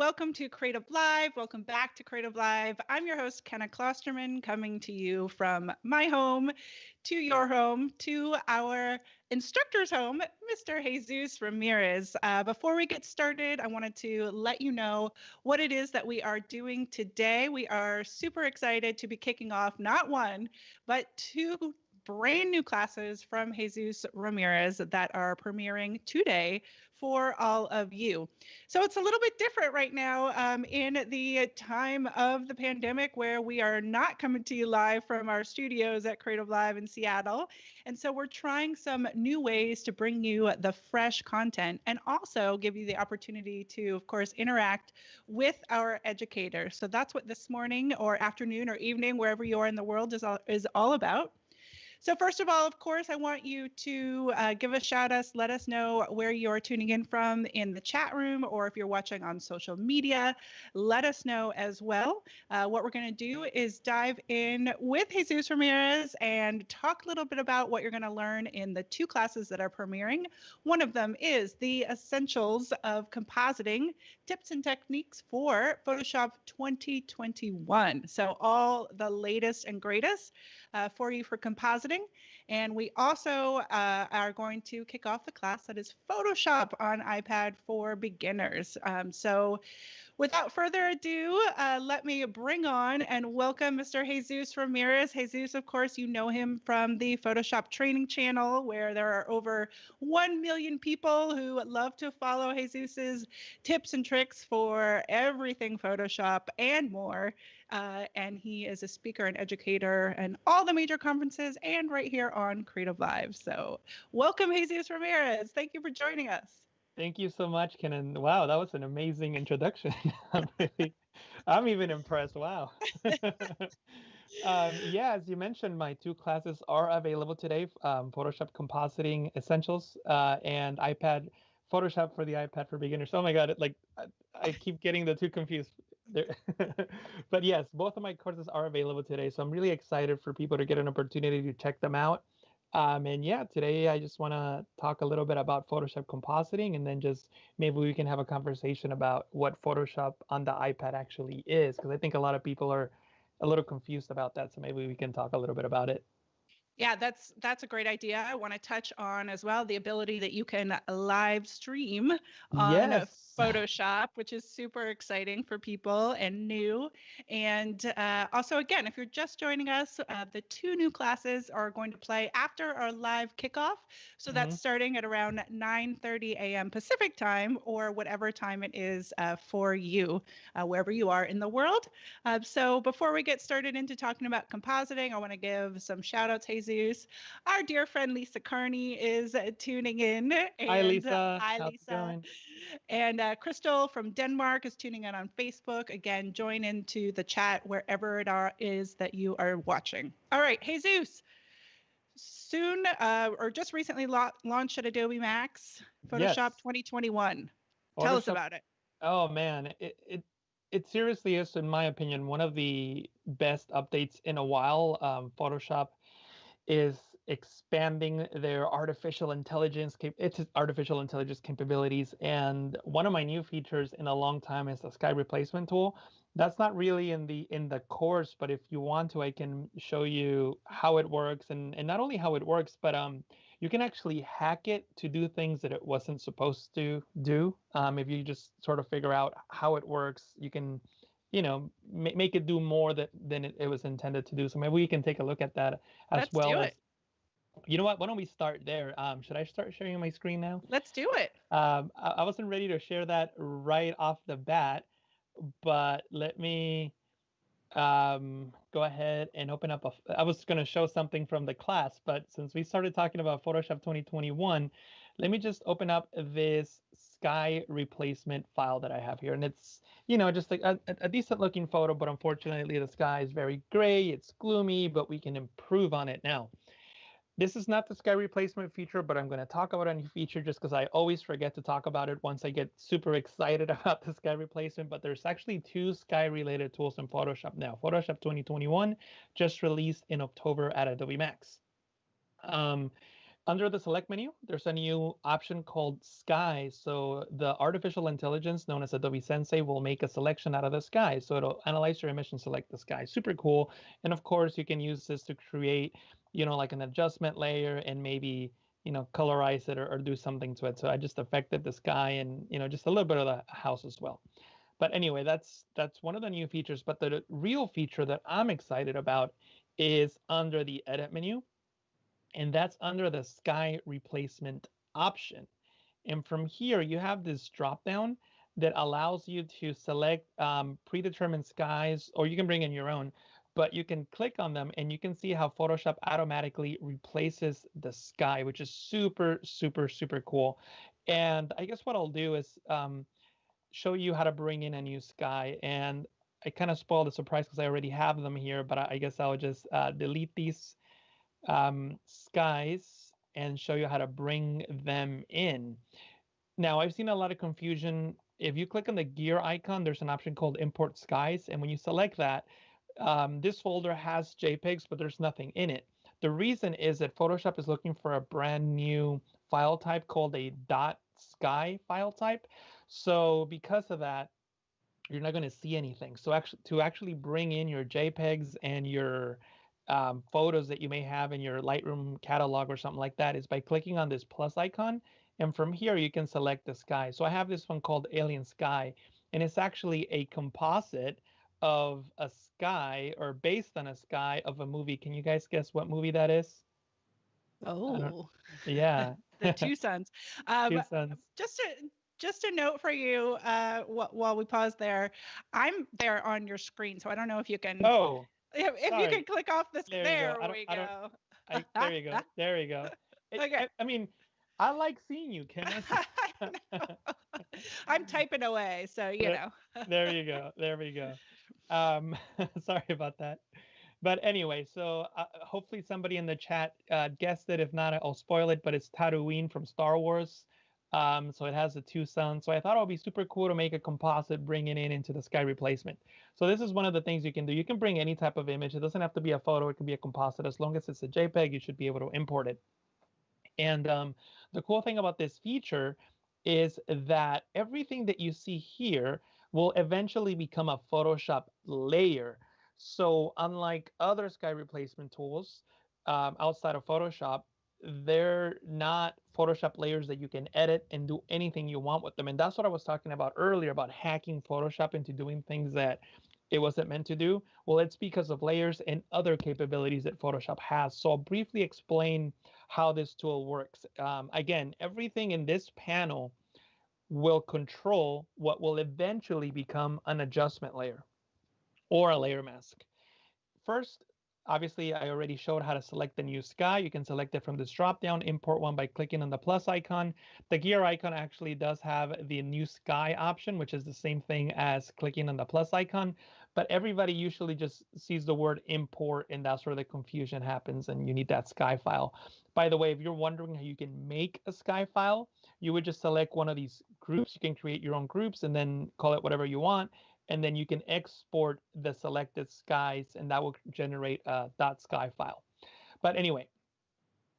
welcome to Creative Live. Welcome back to Creative Live. I'm your host, Kenna Klosterman, coming to you from my home to your home to our instructor's home, Mr. Jesús Ramirez. Before we get started, I wanted to let you know what it is that we are doing today. We are super excited to be kicking off not one, but two brand new classes from Jesús Ramirez that are premiering today for all of you. So it's a little bit different right now in the time of the pandemic where we are not coming to you live from our studios at Creative Live in Seattle. And so we're trying some new ways to bring you the fresh content and also give you the opportunity to, of course, interact with our educators. So that's what this morning or afternoon or evening, wherever you are in the world, is all about. So first of all, of course, I want you to give a shout out, let us know where you're tuning in from in the chat room, or if you're watching on social media, let us know as well. What we're going to do is dive in with Jesús Ramirez and talk a little bit about what you're going to learn in the two classes that are premiering. One of them is the Essentials of Compositing Tips and Techniques for Photoshop 2021. So all the latest and greatest for you for compositing. And we also are going to kick off the class that is Photoshop on iPad for beginners. So without further ado, let me bring on and welcome Mr. Jesús Ramirez. Jesús, of course, you know him from the Photoshop training channel, where there are over 1 million people who love to follow Jesús's tips and tricks for everything Photoshop and more. And he is a speaker and educator in all the major conferences and right here on Creative Live. So welcome, Jesús Ramirez. Thank you for joining us. Thank you so much, Ken. Wow, that was an amazing introduction. I'm even impressed. Wow. Yeah, as you mentioned, my two classes are available today, Photoshop Compositing Essentials and iPad Photoshop for the iPad for beginners. Oh my God, I keep getting the two confused. But yes, both of my courses are available today. So I'm really excited for people to get an opportunity to check them out. And yeah, today I just want to talk a little bit about Photoshop compositing, and then just maybe we can have a conversation about what Photoshop on the iPad actually is, because I think a lot of people are a little confused about that. So maybe we can talk a little bit about it. Yeah, that's a great idea. I want to touch on as well the ability that you can live stream on Yes. Photoshop, which is super exciting for people and new. And also, again, if you're just joining us, the two new classes are going to play after our live kickoff. So that's starting at around 9:30 a.m. Pacific time, or whatever time it is for you, wherever you are in the world. So before we get started into talking about compositing, I want to give some shout outs. Jesús. Our dear friend Lisa Carney is tuning in. And, Hi, Lisa. Hi, How's Lisa. it going? And Crystal from Denmark is tuning in on Facebook. Again, join into the chat wherever it is that you are watching. All right, Jesús. Soon, or just recently launched at Adobe Max, Photoshop 2021. Tell us about it. Oh man, it seriously is, in my opinion, one of the best updates in a while. Photoshop is expanding their artificial intelligence capabilities, and one of my new features in a long time is the sky replacement tool. That's not really in the course, but if you want to, I can show you how it works, and not only how it works, but you can actually hack it to do things that it wasn't supposed to do. If you just sort of figure out how it works, you can make it do more than it was intended to do. So maybe we can take a look at that as Let's well. do as it. You know what? Why don't we start there? Should I start sharing my screen now? Let's do it. I wasn't ready to share that right off the bat, but let me go ahead and open up I was going to show something from the class, but since we started talking about Photoshop 2021, let me just open up this sky replacement file that I have here. And it's, just like a decent looking photo, but unfortunately the sky is very gray, it's gloomy, but we can improve on it now. This is not the sky replacement feature, but I'm going to talk about a new feature just because I always forget to talk about it once I get super excited about the sky replacement. But there's actually two sky related tools in Photoshop now. Photoshop 2021 just released in October at Adobe Max. Under the select menu, there's a new option called sky. So the artificial intelligence known as Adobe Sensei will make a selection out of the sky. So it'll analyze your image and select the sky. Super cool. And of course, you can use this to create, like an adjustment layer and maybe, colorize it or do something to it. So I just affected the sky and, just a little bit of the house as well. But anyway, that's one of the new features. But the real feature that I'm excited about is under the edit menu, and that's under the sky replacement option. And from here, you have this drop down that allows you to select predetermined skies, or you can bring in your own, but you can click on them and you can see how Photoshop automatically replaces the sky, which is super, super, super cool. And I guess what I'll do is show you how to bring in a new sky. And I kind of spoiled the surprise because I already have them here, but I guess I'll just delete these skies and show you how to bring them in. Now, I've seen a lot of confusion. If you click on the gear icon, there's an option called Import Skies. And when you select that, this folder has JPEGs, but there's nothing in it. The reason is that Photoshop is looking for a brand new file type called a .sky file type. So because of that, you're not going to see anything. So to actually bring in your JPEGs and your photos that you may have in your Lightroom catalog or something like that is by clicking on this plus icon. And from here, you can select the sky. So I have this one called Alien Sky, and it's actually a composite of a sky or based on a sky of a movie. Can you guys guess what movie that is? I don't, Oh, yeah, the two sons. Two Um, Sons. just a note for you, while we pause there, I'm there on your screen, so I don't know if you can, Oh, if you can sorry. click off this. There you go. There we I don't, go. there you go. There you go. Okay. I mean, I like seeing you, Kenneth. I know. I'm typing away, so There, there you go. There we go. Um, sorry about that. But anyway, so hopefully somebody in the chat guessed it. If not, I'll spoil it. But it's Tatooine from Star Wars. So it has the two suns. So I thought it would be super cool to make a composite, bringing it into the sky replacement. So this is one of the things you can do. You can bring any type of image. It doesn't have to be a photo. It can be a composite. As long as it's a JPEG, you should be able to import it. And the cool thing about this feature is that everything that you see here will eventually become a Photoshop layer. So unlike other sky replacement tools outside of Photoshop, they're not Photoshop layers that you can edit and do anything you want with them. And that's what I was talking about earlier about hacking Photoshop into doing things that it wasn't meant to do. Well, it's because of layers and other capabilities that Photoshop has. So I'll briefly explain how this tool works. Again, everything in this panel will control what will eventually become an adjustment layer or a layer mask. First, obviously, I already showed how to select the new sky. You can select it from this drop-down, import one by clicking on the plus icon. The gear icon actually does have the new sky option, which is the same thing as clicking on the plus icon. But everybody usually just sees the word import, and that's where the confusion happens, and you need that sky file. By the way, if you're wondering how you can make a sky file, you would just select one of these groups. You can create your own groups and then call it whatever you want, and then you can export the selected skies, and that will generate a .sky file. But anyway,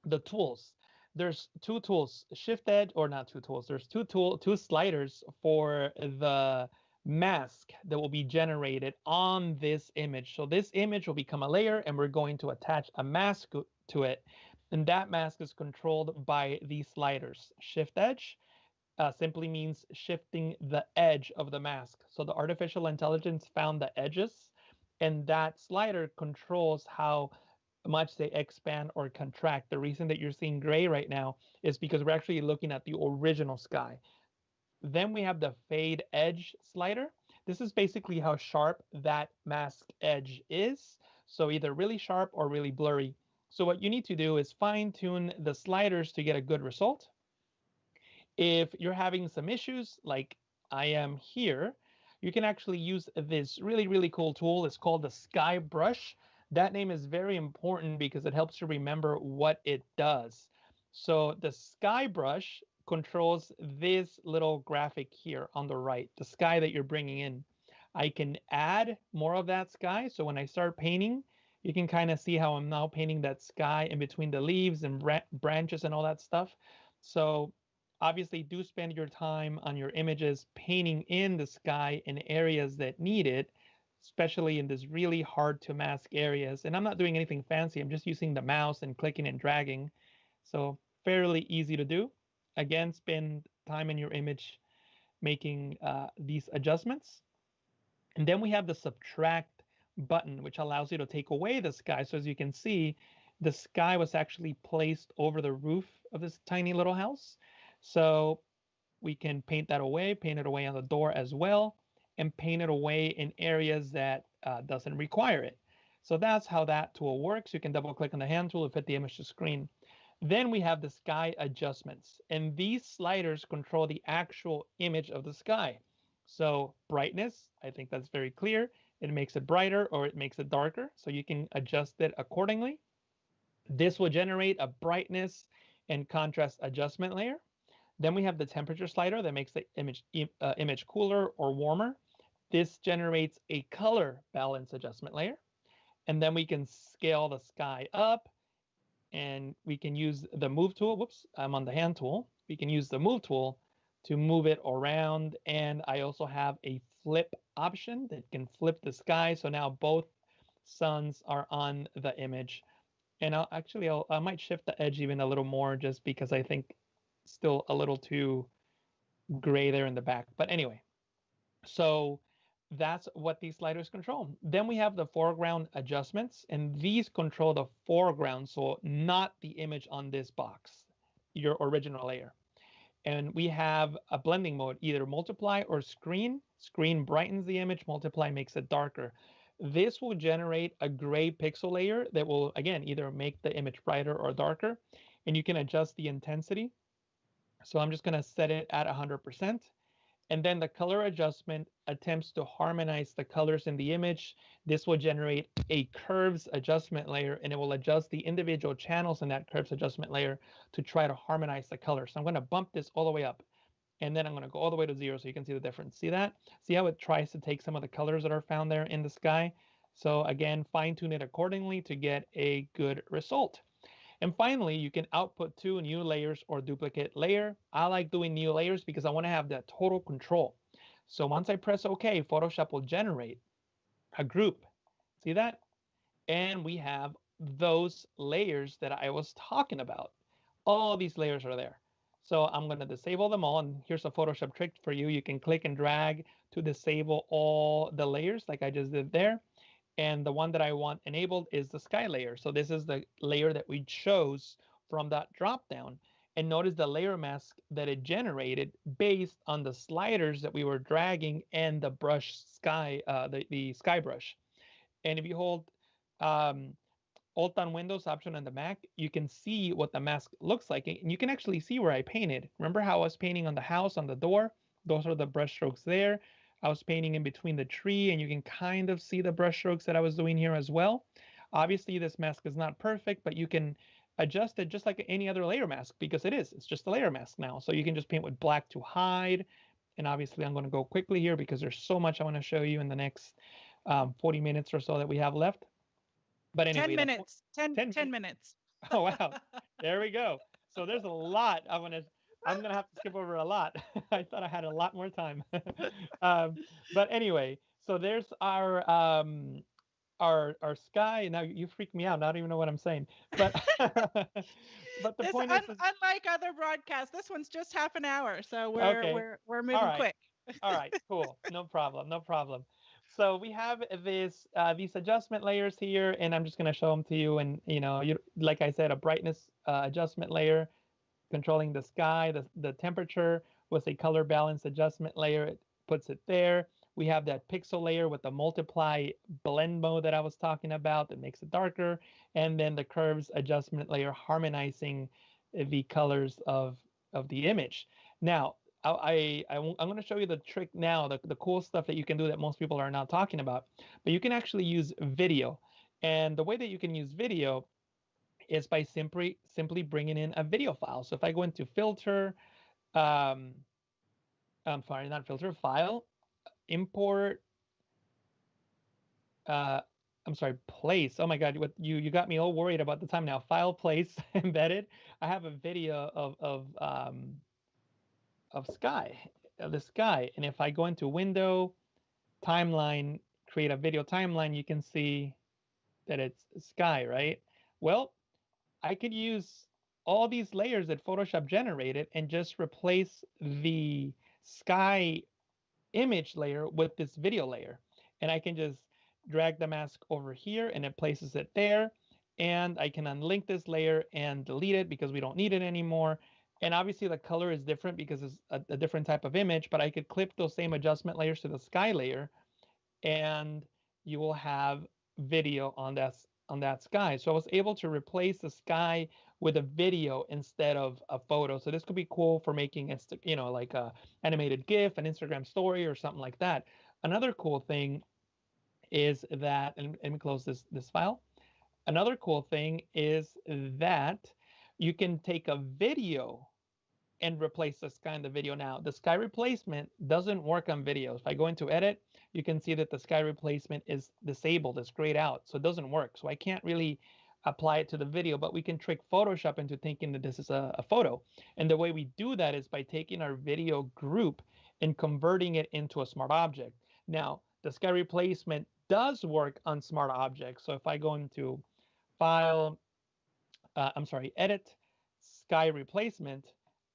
the tools. There's two tools, Shift Edge, or not two tools. There's two sliders for the mask that will be generated on this image. So this image will become a layer, and we're going to attach a mask to it. And that mask is controlled by these sliders, Shift Edge simply means shifting the edge of the mask. So the artificial intelligence found the edges, and that slider controls how much they expand or contract. The reason that you're seeing gray right now is because we're actually looking at the original sky. Then we have the fade edge slider. This is basically how sharp that mask edge is. So either really sharp or really blurry. So what you need to do is fine tune the sliders to get a good result. If you're having some issues like I am here, you can actually use this really, really cool tool. It's called the Sky Brush. That name is very important because it helps you remember what it does. So the Sky Brush controls this little graphic here on the right, the sky that you're bringing in. I can add more of that sky. So when I start painting, You can kind of see how I'm now painting that sky in between the leaves and branches and all that stuff. So obviously do spend your time on your images painting in the sky in areas that need it, especially in this really hard to mask areas. And I'm not doing anything fancy. I'm just using the mouse and clicking and dragging. So fairly easy to do. Again, spend time in your image making these adjustments. And then we have the subtract button, which allows you to take away the sky. So as you can see, the sky was actually placed over the roof of this tiny little house. So we can paint that away, paint it away on the door as well, and paint it away in areas that doesn't require it. So that's how that tool works. You can double click on the hand tool to fit the image to screen. Then we have the sky adjustments, and these sliders control the actual image of the sky. So brightness, I think that's very clear. It makes it brighter or it makes it darker, so you can adjust it accordingly. This will generate a brightness and contrast adjustment layer. Then we have the temperature slider that makes the image cooler or warmer. This generates a color balance adjustment layer. And then we can scale the sky up, and we can use the move tool. Whoops, I'm on the hand tool. We can use the move tool to move it around. And I also have a flip option that can flip the sky. So now both suns are on the image. And I might shift the edge even a little more just because I think still a little too gray there in the back. But anyway, so that's what these sliders control. Then we have the foreground adjustments, and these control the foreground, so not the image on this box, your original layer. And we have a blending mode, either multiply or screen. Screen brightens the image, multiply makes it darker. This will generate a gray pixel layer that will, again, either make the image brighter or darker. And you can adjust the intensity. So I'm just going to set it at 100%. And then the color adjustment attempts to harmonize the colors in the image. This will generate a curves adjustment layer, and it will adjust the individual channels in that curves adjustment layer to try to harmonize the colors. So I'm going to bump this all the way up, and then I'm going to go all the way to 0 so you can see the difference. See that? See how it tries to take some of the colors that are found there in the sky? So again, fine tune it accordingly to get a good result. And finally, you can output two new layers or duplicate layer. I like doing new layers because I want to have that total control. So once I press OK, Photoshop will generate a group. See that? And we have those layers that I was talking about. All these layers are there. So I'm going to disable them all. And here's a Photoshop trick for you. You can click and drag to disable all the layers like I just did there. And the one that I want enabled is the sky layer. So this is the layer that we chose from that dropdown. And notice the layer mask that it generated based on the sliders that we were dragging and the brush sky, the sky brush. And if you hold Alt on Windows, Option on the Mac, you can see what the mask looks like. And you can actually see where I painted. Remember how I was painting on the house, on the door? Those are the brush strokes there. I was painting in between the tree, and you can kind of see the brush strokes that I was doing here as well. Obviously, this mask is not perfect, but you can adjust it just like any other layer mask because it is. It's just a layer mask now. So you can just paint with black to hide. And obviously, I'm going to go quickly here because there's so much I want to show you in the next 40 minutes or so that we have left. But anyway, 10 minutes. 10 minutes. Oh, wow. There we go. So there's a lot. I'm gonna have to skip over a lot. I thought I had a lot more time. But anyway, so there's our sky. Now you freak me out. I don't even know what I'm saying. But but the point is, unlike other broadcasts, this one's just half an hour, so we're moving right. quick. All right, cool. No problem. No problem. So we have these adjustment layers here, and I'm just going to show them to you. And like I said, a brightness adjustment layer controlling the sky, the temperature with a color balance adjustment layer. It puts it there. We have that pixel layer with the multiply blend mode that I was talking about that makes it darker, and then the curves adjustment layer harmonizing the colors of the image. Now, I'm going to show you the trick now, the cool stuff that you can do that most people are not talking about. But you can actually use video. And the way that you can use video is by simply bringing in a video file. So if I go into filter, I'm sorry, not filter, file, import I'm sorry, place. Oh my God, what you got me all worried about the time now. File, place, embedded. I have a video of sky, of the sky, and if I go into Window, Timeline, create a video timeline, you can see that it's sky, right? Well, I could use all these layers that Photoshop generated and just replace the sky image layer with this video layer. And I can just drag the mask over here and it places it there. And I can unlink this layer and delete it because we don't need it anymore. And obviously the color is different because it's a different type of image, but I could clip those same adjustment layers to the sky layer and you will have video on that sky. So I was able to replace the sky with a video instead of a photo. So this could be cool for making like a animated GIF, an Instagram story, or something like that. Another cool thing is that, and let me close this file. Another cool thing is that you can take a video and replace the sky in the video. Now, the sky replacement doesn't work on video. If I go into edit, you can see that the sky replacement is disabled, it's grayed out, so it doesn't work. So I can't really apply it to the video, but we can trick Photoshop into thinking that this is a photo. And the way we do that is by taking our video group and converting it into a smart object. Now, the sky replacement does work on smart objects. So if I go into File, Edit, Sky Replacement,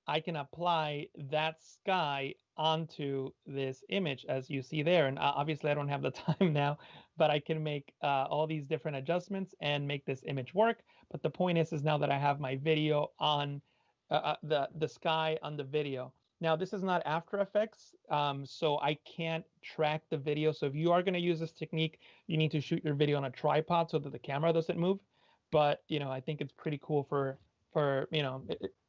I can apply that sky onto this image as you see there. And obviously I don't have the time now, but I can make all these different adjustments and make this image work. But the point is now that I have my video on the sky on the video. Now this is not After Effects, so I can't track the video. So if you are going to use this technique, you need to shoot your video on a tripod so that the camera doesn't move. But I think it's pretty cool for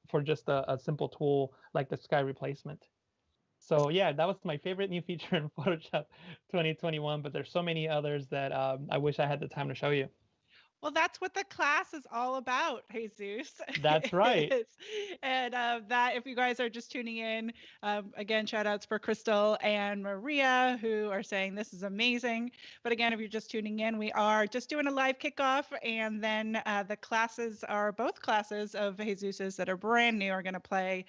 for just a simple tool like the sky replacement. So yeah, that was my favorite new feature in Photoshop 2021, but there's so many others that I wish I had the time to show you. Well, that's what the class is all about, Jesus. That's right. And that, if you guys are just tuning in, again, shout outs for Crystal and Maria, who are saying this is amazing. But again, if you're just tuning in, we are just doing a live kickoff. And then the classes are both classes of Jesus's that are brand new are going to play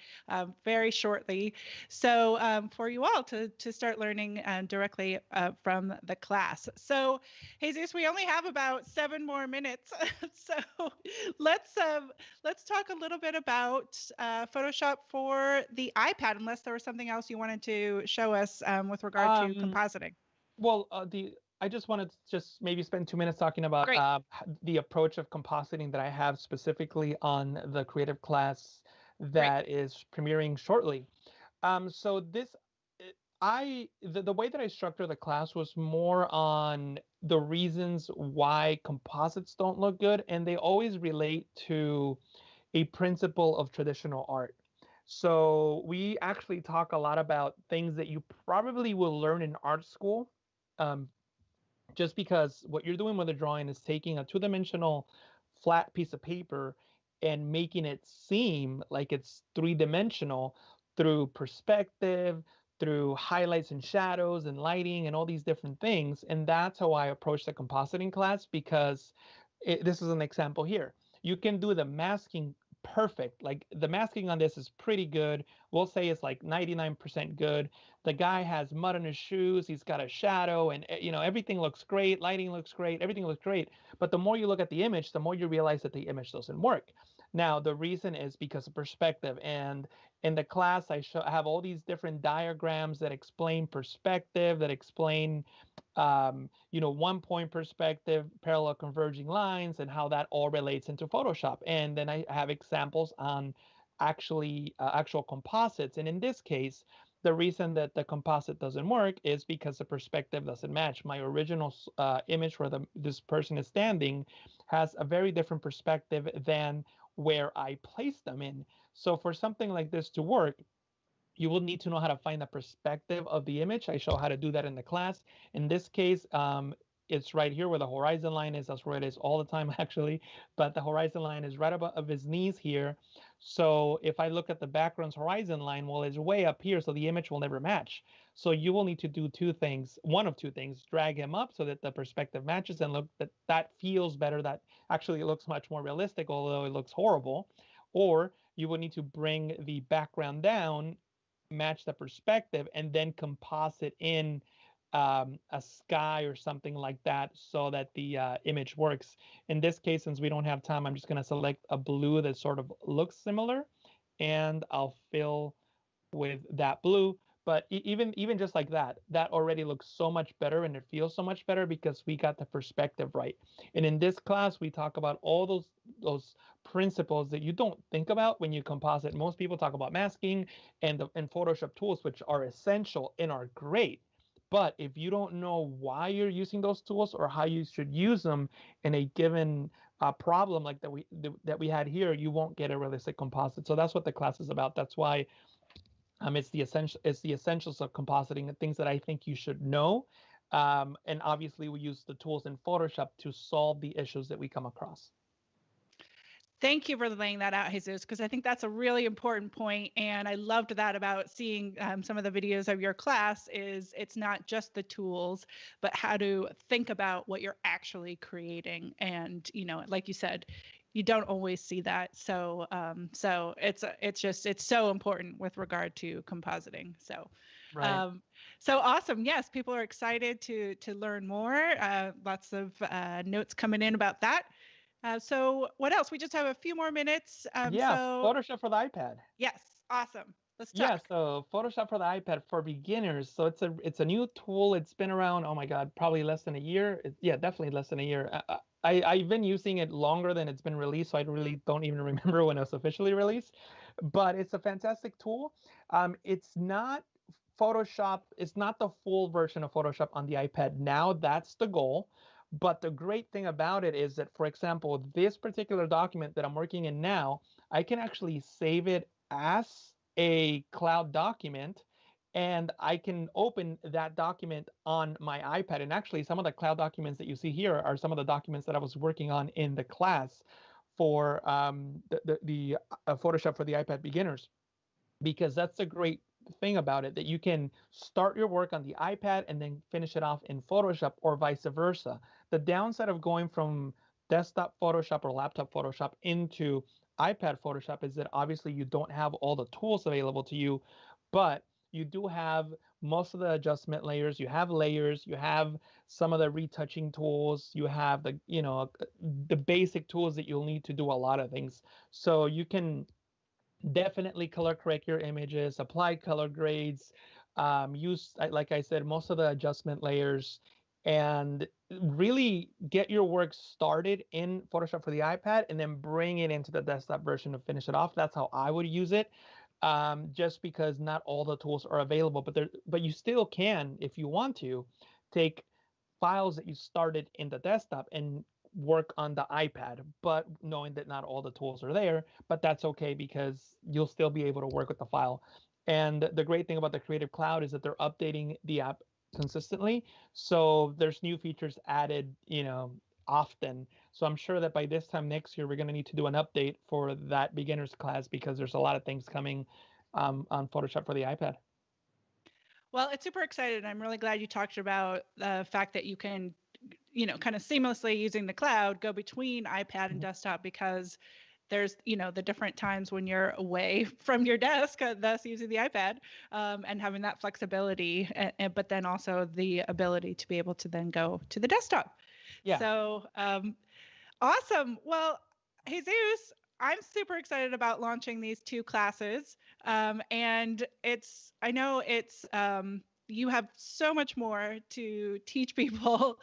very shortly. So for you all to start learning directly from the class. So, Jesus, we only have about 7 more minutes. So let's talk a little bit about Photoshop for the iPad, unless there was something else you wanted to show us with regard to compositing. Well, I just wanted to just maybe spend 2 minutes talking about the approach of compositing that I have specifically on the creative class that is premiering shortly. So this the way that I structured the class was more on the reasons why composites don't look good, and they always relate to a principle of traditional art. So we actually talk a lot about things that you probably will learn in art school, just because what you're doing with a drawing is taking a two-dimensional flat piece of paper and making it seem like it's three-dimensional through perspective, through highlights and shadows and lighting and all these different things. And that's how I approach the compositing class, because this is an example here. You can do the masking perfect. Like the masking on this is pretty good. We'll say it's like 99% good. The guy has mud on his shoes. He's got a shadow, and everything looks great. Lighting looks great. Everything looks great. But the more you look at the image, the more you realize that the image doesn't work. Now, the reason is because of perspective. And in the class, I have all these different diagrams that explain perspective, that explain, 1-point perspective, parallel converging lines, and how that all relates into Photoshop. And then I have examples on actual composites. And in this case, the reason that the composite doesn't work is because the perspective doesn't match. My original image where this person is standing has a very different perspective than where I place them in. So for something like this to work, you will need to know how to find the perspective of the image. I show how to do that in the class. In this case, it's right here where the horizon line is. That's where it is all the time, actually. But the horizon line is right above his knees here. So if I look at the background's horizon line, well, it's way up here, so the image will never match. So you will need to do two things, one of two things: drag him up so that the perspective matches and look that feels better. That actually looks much more realistic, although it looks horrible. Or you will need to bring the background down, match the perspective, and then composite in a sky or something like that so that the image works. In this case, since we don't have time, I'm just going to select a blue that sort of looks similar, and I'll fill with that blue. But even just like that, that already looks so much better and it feels so much better because we got the perspective right. And in this class, we talk about all those principles that you don't think about when you composite. Most people talk about masking and Photoshop tools, which are essential and are great. But if you don't know why you're using those tools or how you should use them in a given problem like that we had here, you won't get a realistic composite. So that's what the class is about. That's why it's the essentials of compositing, the things that I think you should know. And obviously, we use the tools in Photoshop to solve the issues that we come across. Thank you for laying that out, Jesus, because I think that's a really important point. And I loved that about seeing some of the videos of your class is it's not just the tools, but how to think about what you're actually creating. And, like you said, you don't always see that. So it's so important with regard to compositing. So Right. so awesome. Yes, people are excited to learn more. Lots of notes coming in about that. So what else? We just have a few more minutes. Yeah, So Photoshop for the iPad. yes, awesome. Let's Yeah, talk. so Photoshop for the iPad for beginners. So it's a new tool. It's been around, oh my God, probably less than a year. Yeah, definitely less than a year. I've been using it longer than it's been released, so I really don't even remember when it was officially released. But it's a fantastic tool. It's not Photoshop. It's not the full version of Photoshop on the iPad now. That's the goal. But the great thing about it is that, for example, this particular document that I'm working in now, I can actually save it as a cloud document, and I can open that document on my iPad. And actually, some of the cloud documents that you see here are some of the documents that I was working on in the class for the Photoshop for the iPad beginners, because that's a great thing about it, that you can start your work on the iPad and then finish it off in Photoshop, or vice versa. The downside of going from desktop Photoshop or laptop Photoshop into iPad Photoshop is that obviously you don't have all the tools available to you, but you do have most of the adjustment layers, you have layers, you have some of the retouching tools, you have the basic tools that you'll need to do a lot of things. So you can definitely color correct your images, apply color grades, use, like I said, most of the adjustment layers, and really get your work started in Photoshop for the iPad and then bring it into the desktop version to finish it off. That's how I would use it. Just because not all the tools are available, but you still can, if you want to, take files that you started in the desktop and work on the iPad, but knowing that not all the tools are there, but that's okay because you'll still be able to work with the file. And the great thing about the Creative Cloud is that they're updating the app consistently. So there's new features added, often. So I'm sure that by this time next year, we're going to need to do an update for that beginners class because there's a lot of things coming on Photoshop for the iPad. Well, it's super excited. I'm really glad you talked about the fact that you can, kind of seamlessly using the cloud go between iPad and desktop, because there's, the different times when you're away from your desk, thus using the iPad, and having that flexibility, but then also the ability to be able to then go to the desktop. Yeah. So awesome. Well, Jesus, I'm super excited about launching these two classes. And I know you have so much more to teach people,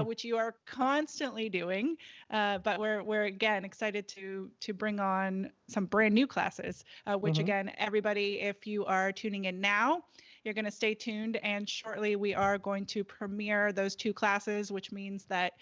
which you are constantly doing. But we're again excited to bring on some brand new classes, which again, everybody, if you are tuning in now, you're going to stay tuned, and shortly we are going to premiere those two classes, which means that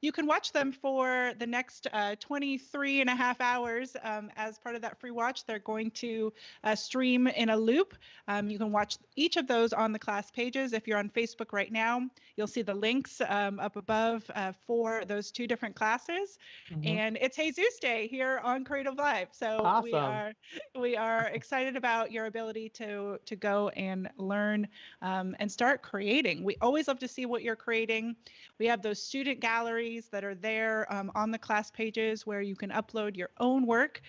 You can watch them for the next 23 and a half hours as part of that free watch. They're going to stream in a loop. You can watch each of those on the class pages. If you're on Facebook right now, you'll see the links up above for those 2 different classes. And it's Jesus Day here on CreativeLive. So awesome. we are excited about your ability to go and learn and start creating. We always love to see what you're creating. We have those student galleries that are there on the class pages where you can upload your own work,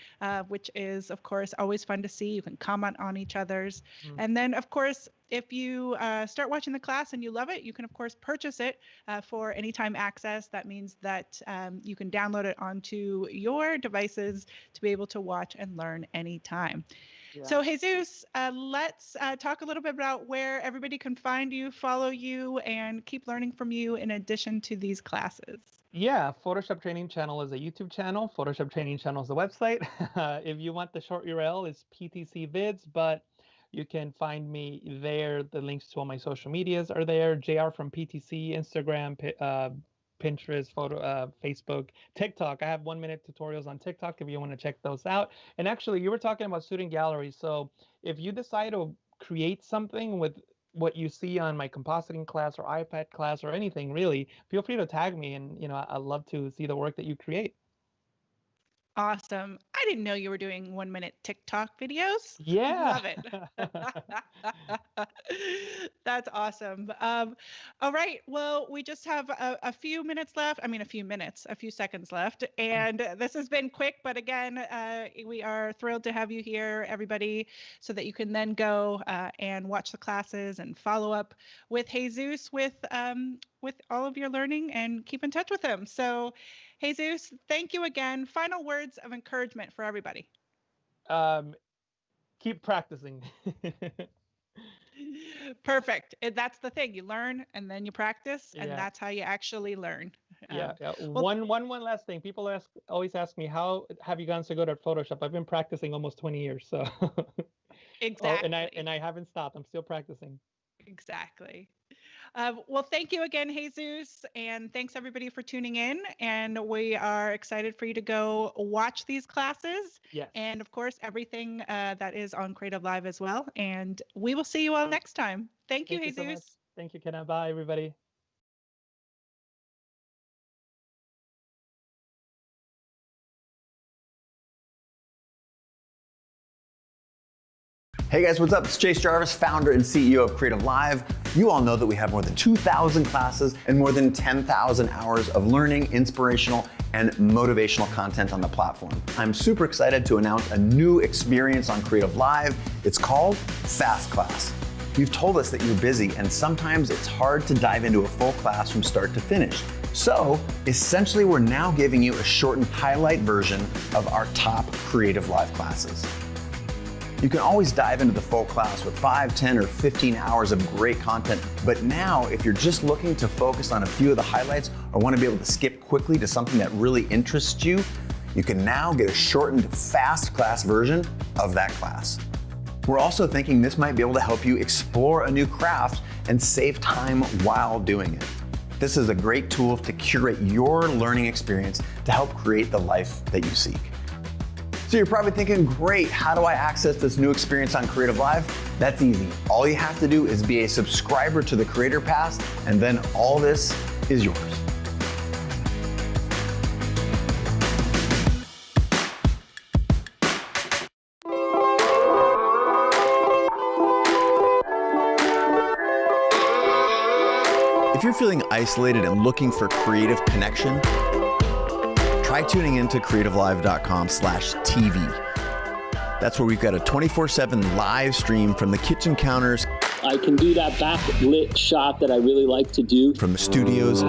which is, of course, always fun to see. You can comment on each other's. And then, of course, if you start watching the class and you love it, you can, of course, purchase it for anytime access. That means that you can download it onto your devices to be able to watch and learn anytime. Yeah. So Jesus, let's talk a little bit about where everybody can find you, follow you, and keep learning from you in addition to these classes. Yeah, Photoshop Training Channel is a YouTube channel. Photoshop Training Channel is the website. If you want the short URL, it's PTC Vids, but you can find me there. The links to all my social medias are there. JR from PTC, Instagram, Pinterest, Facebook, TikTok. I have 1-minute tutorials on TikTok if you want to check those out. And actually, you were talking about student galleries. So if you decide to create something with what you see on my compositing class or iPad class or anything, really, feel free to tag me. And, I'd love to see the work that you create. Awesome. I didn't know you were doing 1-minute TikTok videos. Yeah. Love it. That's awesome. All right. Well, we just have a few minutes left. I mean, a few seconds left. And this has been quick, but again, we are thrilled to have you here, everybody, so that you can then go and watch the classes and follow up with Jesus with all of your learning and keep in touch with him. So, Jesus, thank you again. Final words of encouragement for everybody. Keep practicing. Perfect. That's the thing. You learn and then you practice, and that's how you actually learn. Yeah. Well, one last thing. People always ask me, how have you gotten so good at Photoshop? I've been practicing almost 20 years. So exactly. And I haven't stopped. I'm still practicing. Exactly. Well, thank you again, Jesus, and thanks everybody for tuning in. And we are excited for you to go watch these classes. Yes. And of course, everything that is on CreativeLive as well. And we will see you all next time. Thank you, Jesus. So much. Thank you, Kenna. Bye, everybody. Hey guys, what's up? It's Chase Jarvis, founder and CEO of CreativeLive. You all know that we have more than 2,000 classes and more than 10,000 hours of learning, inspirational, and motivational content on the platform. I'm super excited to announce a new experience on CreativeLive. It's called Fast Class. You've told us that you're busy and sometimes it's hard to dive into a full class from start to finish. So essentially, we're now giving you a shortened highlight version of our top CreativeLive classes. You can always dive into the full class with 5, 10, or 15 hours of great content. But now, if you're just looking to focus on a few of the highlights or want to be able to skip quickly to something that really interests you, you can now get a shortened fast class version of that class. We're also thinking this might be able to help you explore a new craft and save time while doing it. This is a great tool to curate your learning experience to help create the life that you seek. So you're probably thinking, great, how do I access this new experience on CreativeLive? That's easy. All you have to do is be a subscriber to the Creator Pass, and then all this is yours. If you're feeling isolated and looking for creative connection, try tuning into creativelive.com/TV. That's where we've got a 24/7 live stream from the kitchen counters. I can do that backlit shot that I really like to do. From the studios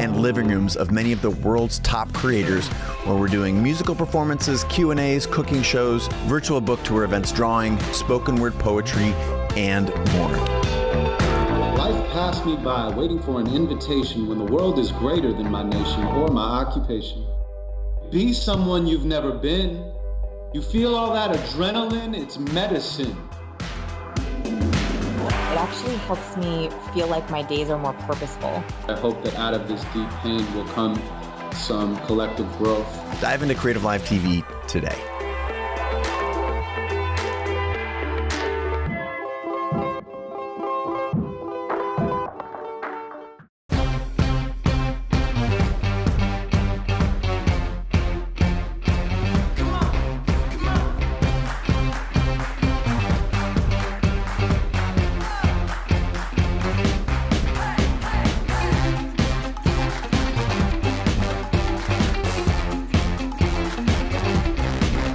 and living rooms of many of the world's top creators, where we're doing musical performances, Q&As, cooking shows, virtual book tour events, drawing, spoken word poetry, and more. Life passed me by waiting for an invitation when the world is greater than my nation or my occupation. Be someone you've never been. You feel all that adrenaline, it's medicine. But I actually helps me feel like my days are more purposeful. I hope that out of this deep pain will come some collective growth. Dive into CreativeLive TV today.